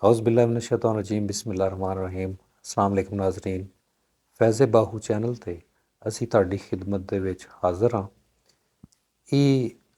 اعوذ باللہ من الشیطان الرجیم بسم اللہ الرحمن الرحیم السلام علیکم ناظرین ਫੈਜ਼ ਬਾਹੂ ਚੈਨਲ ਤੇ ਅਸੀਂ ਤੁਹਾਡੀ ਖਿਦਮਤ ਦੇ ਵਿੱਚ ਹਾਜ਼ਰ ਹਾਂ। ਇਹ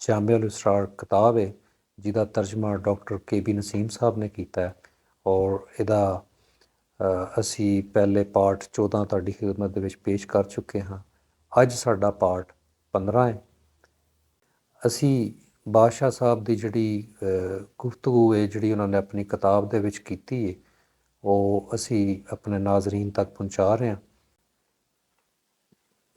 ਜਾਮਿਉਲ ਇਸਰਾਰ ਕਿਤਾਬ ਹੈ, ਜਿਹਦਾ ਤਰਜਮਾ ਡਾਕਟਰ KB ਨਸੀਮ ਸਾਹਿਬ ਨੇ ਕੀਤਾ ਹੈ ਔਰ ਇਹਦਾ ਅਸੀਂ ਪਹਿਲੇ ਪਾਰਟ 14 ਤੁਹਾਡੀ ਖਿਦਮਤ ਦੇ ਵਿੱਚ ਪੇਸ਼ ਕਰ ਚੁੱਕੇ ਹਾਂ। ਅੱਜ ਸਾਡਾ ਪਾਰਟ 15 ਹੈ। ਅਸੀਂ ਬਾਦਸ਼ਾਹ ਸਾਹਿਬ ਦੀ ਜਿਹੜੀ ਗੁਫ਼ਤਗੂ ਹੈ, ਜਿਹੜੀ ਉਹਨਾਂ ਨੇ ਆਪਣੀ ਕਿਤਾਬ ਦੇ ਵਿੱਚ ਕੀਤੀ ਹੈ, ਉਹ ਅਸੀਂ ਆਪਣੇ ਨਾਜ਼ਰੀਨ ਤੱਕ ਪਹੁੰਚਾ ਰਹੇ ਹਾਂ।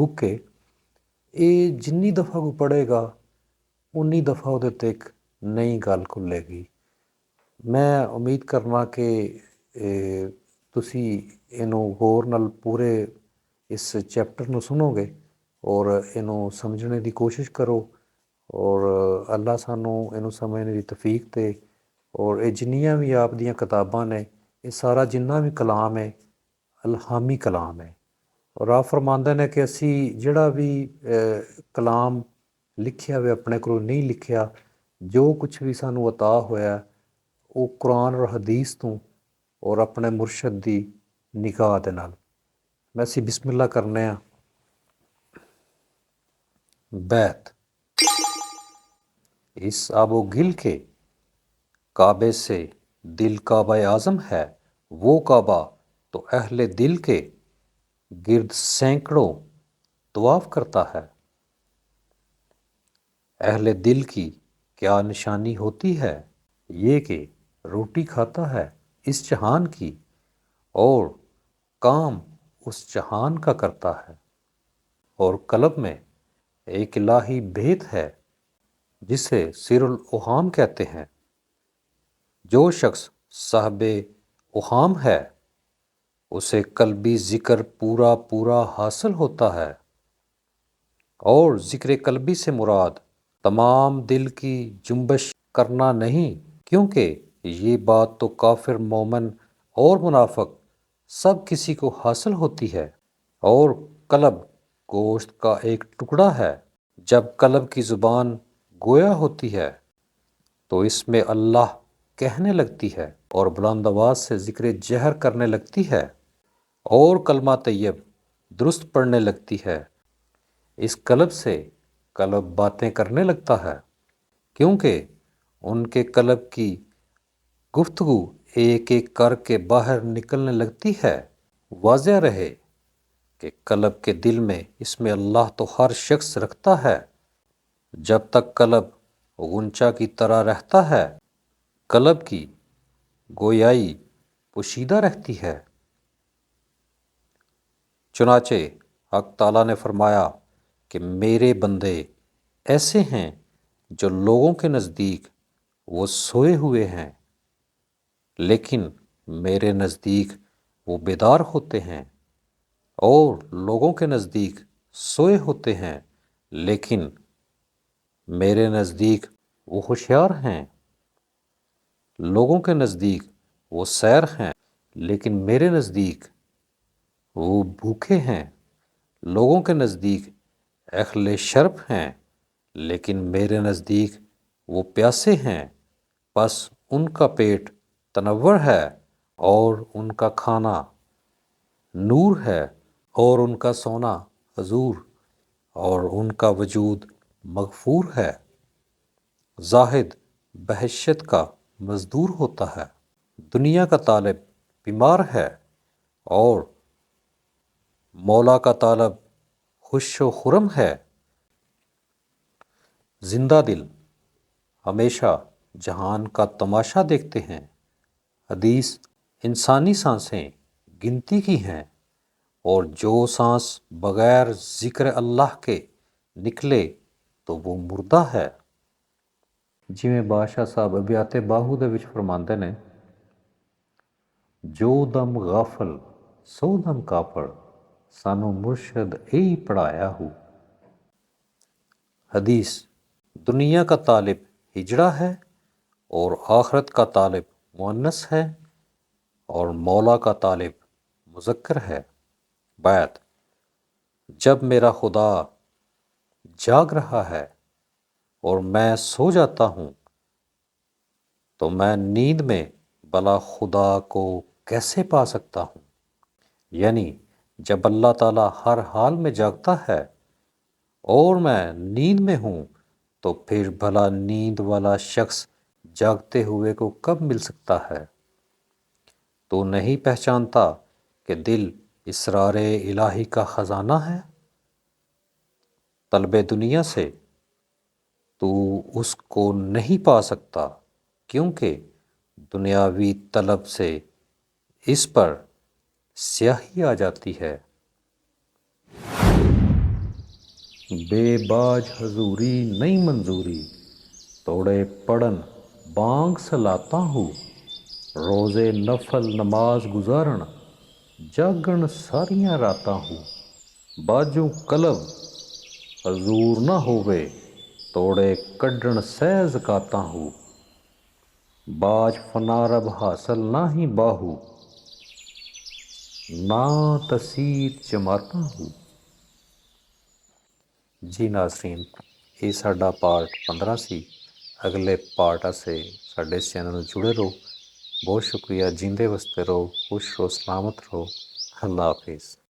ਬੁੱਕ ਹੈ, ਇਹ ਜਿੰਨੀ ਦਫਾ ਕੋ ਪੜ੍ਹੇਗਾ ਉਨੀ ਦਫਾ ਉਹਦੇ 'ਤੇ ਇੱਕ ਨਈ ਗੱਲ ਖੁੱਲ੍ਹੇਗੀ। ਮੈਂ ਉਮੀਦ ਕਰਨਾ ਕਿ ਤੁਸੀਂ ਇਹਨੂੰ ਗੌਰ ਨਾਲ ਪੂਰੇ ਇਸ ਚੈਪਟਰ ਨੂੰ ਸੁਣੋਗੇ ਔਰ ਇਹਨੂੰ ਸਮਝਣੇ ਦੀ ਕੋਸ਼ਿਸ਼ ਕਰੋ ਔਰ ਅੱਲਾ ਸਾਨੂੰ ਇਹਨੂੰ ਸਮਝਣੇ ਦੀ ਤੌਫੀਕ ਦੇ। ਔਰ ਇਹ ਜਿੰਨੀਆਂ ਵੀ ਆਪ ਦੀਆਂ ਕਿਤਾਬਾਂ ਨੇ, ਇਹ ਸਾਰਾ ਜਿੰਨਾ ਵੀ ਕਲਾਮ ਹੈ ਇਲਹਾਮੀ ਕਲਾਮ ਹੈ। ਔਰ ਆਪ ਫਰਮਾਉਂਦੇ ਨੇ ਕਿ ਅਸੀਂ ਜਿਹੜਾ ਵੀ ਕਲਾਮ ਲਿਖਿਆ ਹੋਇਆ ਆਪਣੇ ਕੋਲੋਂ ਨਹੀਂ ਲਿਖਿਆ, ਜੋ ਕੁਛ ਵੀ ਸਾਨੂੰ ਅਤਾ ਹੋਇਆ ਉਹ ਕੁਰਾਨ ਔਰ ਹਦੀਸ ਤੋਂ ਔਰ ਆਪਣੇ ਮੁਰਸ਼ਦ ਦੀ ਨਿਗਾਹ ਦੇ ਨਾਲ। میں سی بسم اللہ کرنے ہیں۔ بیت اس آب و گل کے کعبے سے دل کعبہ اعظم ہے، وہ کعبہ تو اہل دل کے گرد سینکڑوں طواف کرتا ہے۔ اہل دل کی کیا نشانی ہوتی ہے؟ یہ کہ روٹی کھاتا ہے اس جہان کی اور کام اس جہان کا کرتا ہے، اور قلب میں ایک الہی بھید ہے جسے سر الاوہام کہتے ہیں۔ جو شخص صاحب اوہام ہے اسے قلبی ذکر پورا پورا حاصل ہوتا ہے، اور ذکر قلبی سے مراد تمام دل کی جنبش کرنا نہیں، کیونکہ یہ بات تو کافر، مومن اور منافق سب کسی کو حاصل ہوتی ہے۔ اور قلب گوشت کا ایک ٹکڑا ہے، جب قلب کی زبان گویا ہوتی ہے تو اس میں اللہ کہنے لگتی ہے اور بلند آواز سے ذکر جہر کرنے لگتی ہے اور کلمہ طیب درست پڑھنے لگتی ہے۔ اس قلب سے قلب باتیں کرنے لگتا ہے، کیونکہ ان کے قلب کی گفتگو ایک ایک کر کے باہر نکلنے لگتی ہے۔ واضح رہے کہ قلب کے دل میں اس میں اللہ تو ہر شخص رکھتا ہے۔ جب تک قلب غنچہ کی طرح رہتا ہے، قلب کی گویائی پوشیدہ رہتی ہے۔ چنانچہ حق تعالیٰ نے فرمایا کہ میرے بندے ایسے ہیں جو لوگوں کے نزدیک وہ سوئے ہوئے ہیں، لیکن میرے نزدیک وہ بیدار ہوتے ہیں، اور لوگوں کے نزدیک سوئے ہوتے ہیں لیکن میرے نزدیک وہ ہوشیار ہیں۔ لوگوں کے نزدیک وہ سیر ہیں لیکن میرے نزدیک وہ بھوکے ہیں۔ لوگوں کے نزدیک اہل شرب ہیں لیکن میرے نزدیک وہ پیاسے ہیں۔ بس ان کا پیٹ تنور ہے اور ان کا کھانا نور ہے، اور ان کا سونا حضور، اور ان کا وجود مغفور ہے۔ زاہد بہشت کا مزدور ہوتا ہے، دنیا کا طالب بیمار ہے، اور مولا کا طالب خوش و خرم ہے۔ زندہ دل ہمیشہ جہان کا تماشا دیکھتے ہیں۔ حدیث انسانی سانسیں گنتی کی ہیں، اور جو سانس بغیر ذکر اللہ کے نکلے تو وہ مردہ ہے۔ ਜਿਵੇਂ ਬਾਦਸ਼ਾਹ ਸਾਹਿਬ ਅਬਿਆਤੇ ਬਾਹੂ ਦੇ ਵਿੱਚ ਫਰਮਾਉਂਦੇ ਨੇ, ਜੋ ਦਮ ਗਾਫਲ ਸੋ ਦਮ ਕਾਫੜ, ਸਾਨੂੰ ਮੁਰਸ਼ਦ ਇਹੀ ਪੜ੍ਹਾਇਆ ਹੂ۔ حدیث دنیا کا طالب ہجڑا ہے اور آخرت کا طالب مؤنث ہے، اور مولا کا طالب مذکر ہے۔ بیت جب میرا خدا جاگ رہا ہے اور میں سو جاتا ہوں تو میں نیند میں بلا خدا کو کیسے پا سکتا ہوں؟ یعنی جب اللہ تعالیٰ ہر حال میں جاگتا ہے اور میں نیند میں ہوں تو پھر بھلا نیند والا شخص جاگتے ہوئے کو کب مل سکتا ہے؟ تو نہیں پہچانتا کہ دل اسرار الہی کا خزانہ ہے؟ طلب دنیا سے تو اس کو نہیں پا سکتا کیونکہ دنیاوی طلب سے اس پر سیاہی آ جاتی ہے۔ بے باج حضوری نہیں منظوری، توڑے پڑن بانگ سلاتا ہوں، روزے نفل نماز گزارن جاگن ساریاں راتاں ہوں، باجوں کلب حضور نہ ہووے توڑے کڈن سہ زکاتاں ہوں، باج فنا رب حاصل نہ ہی باہو نہ تسیر جماعتاں ہوں۔ جی ناظرین، یہ ساڈا پارٹ 15 سی۔ اگلے پارٹ سے ساڈے اس چینل میں جڑے رہو۔ بہت شکریہ، جیندے وستے رہو، خوش رہو، سلامت رہو، اللہ حافظ۔